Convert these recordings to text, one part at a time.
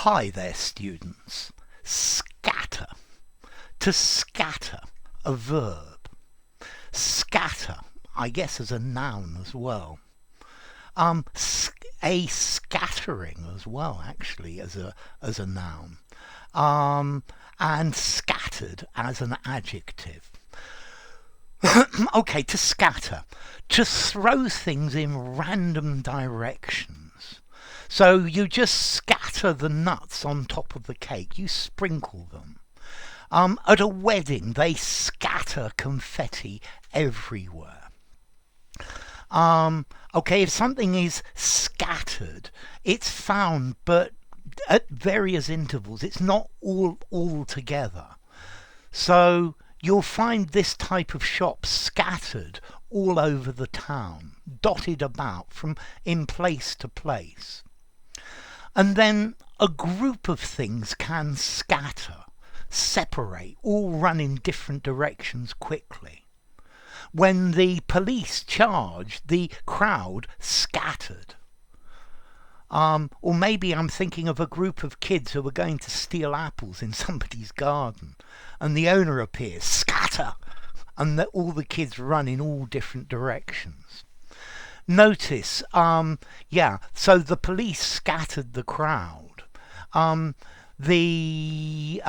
Hi there, students. Scatter. To scatter, a verb. Scatter, I guess, as a noun as well. A scattering as well, actually, as a noun. And scattered as an adjective. Okay, to scatter. To throw things in random directions. So you just scatter the nuts on top of the cake. You sprinkle them. At a wedding, they scatter confetti everywhere. Okay, if something is scattered, it's found, but at various intervals. It's not all together. So you'll find this type of shop scattered all over the town, dotted about from in place to place. And then a group of things can scatter, separate, all run in different directions quickly. When the police charged, the crowd scattered. Or maybe I'm thinking of a group of kids who were going to steal apples in somebody's garden, and the owner appears, scatter, and all the kids run in all different directions. Notice, so the police scattered the crowd. They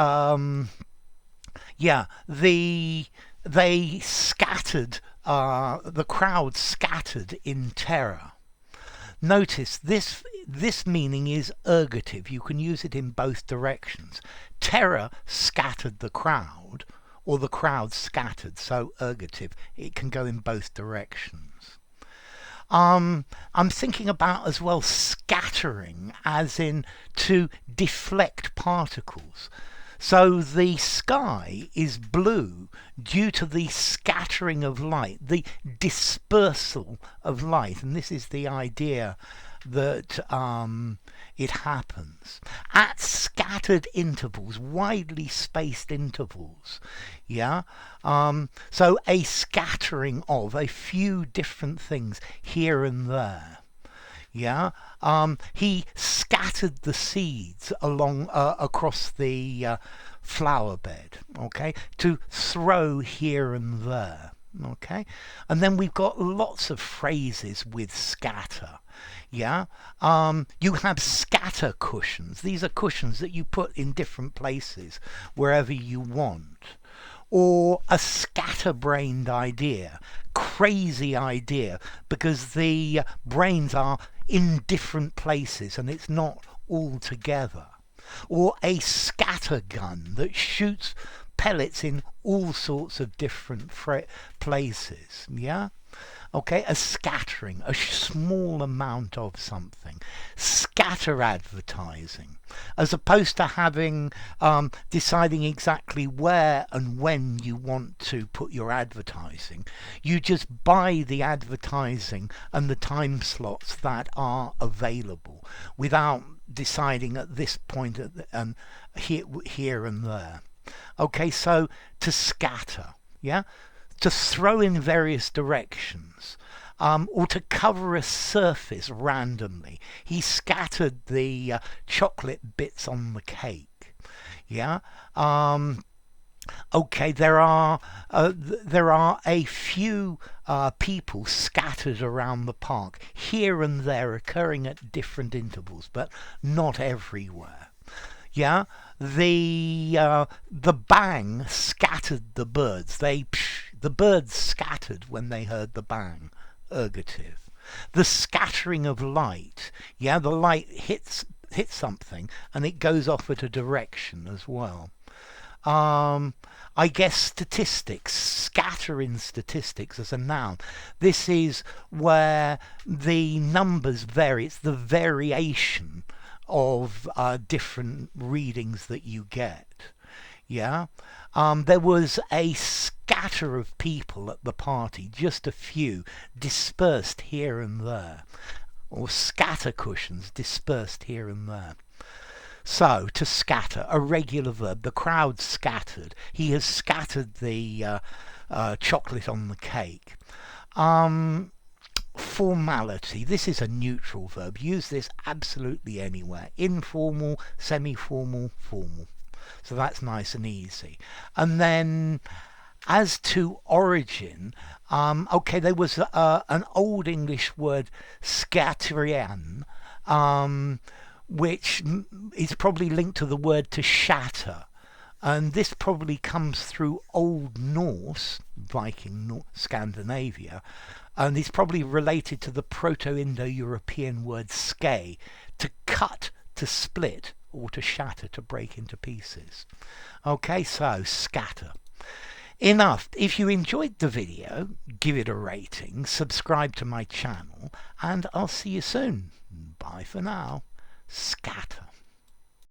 scattered, the crowd scattered in terror. Notice this meaning is ergative. You can use it in both directions. Terror scattered the crowd, or the crowd scattered, so ergative. It can go in both directions. I'm thinking about as well scattering, as in to deflect particles. So the sky is blue due to the scattering of light, the dispersal of light, and this is the idea that it happens at scattered intervals, widely spaced intervals. So a scattering of a few different things here and there. He scattered the seeds along across the flower bed, okay, to throw here and there. Okay, and then we've got lots of phrases with scatter. You have scatter cushions. These are cushions that you put in different places wherever you want. Or a scatterbrained idea, crazy idea, because the brains are in different places and it's not all together. Or a scattergun that shoots pellets in all sorts of different places. Okay, a scattering, a small amount of something. Scatter advertising, as opposed to having deciding exactly where and when you want to put your advertising. You just buy the advertising and the time slots that are available without deciding at this point and here and there. Okay, so to scatter, to throw in various directions, or to cover a surface randomly. He scattered the chocolate bits on the cake. Okay, there are a few people scattered around the park, here and there, occurring at different intervals, but not everywhere. The bang scattered the birds. The birds scattered when they heard the bang. Ergative. The scattering of light. The light hits something and it goes off at a direction as well. I guess statistics, scatter in statistics as a noun. This is where the numbers vary. It's the variation of different readings that you get. There was a scatter of people at the party, just a few, dispersed here and there. Or scatter cushions dispersed here and there. So, to scatter, a regular verb. The crowd scattered. He has scattered the chocolate on the cake. Informality. This is a neutral verb. Use this absolutely anywhere. Informal, semi-formal, formal. So that's nice and easy. And then as to origin, okay, there was an Old English word, skattering, which is probably linked to the word to shatter. And this probably comes through Old Norse, Viking, Scandinavia, and is probably related to the Proto-Indo-European word ske, to cut, to split, or to shatter, to break into pieces. Okay, so scatter. Enough. If you enjoyed the video, give it a rating, subscribe to my channel, and I'll see you soon. Bye for now. Scatter.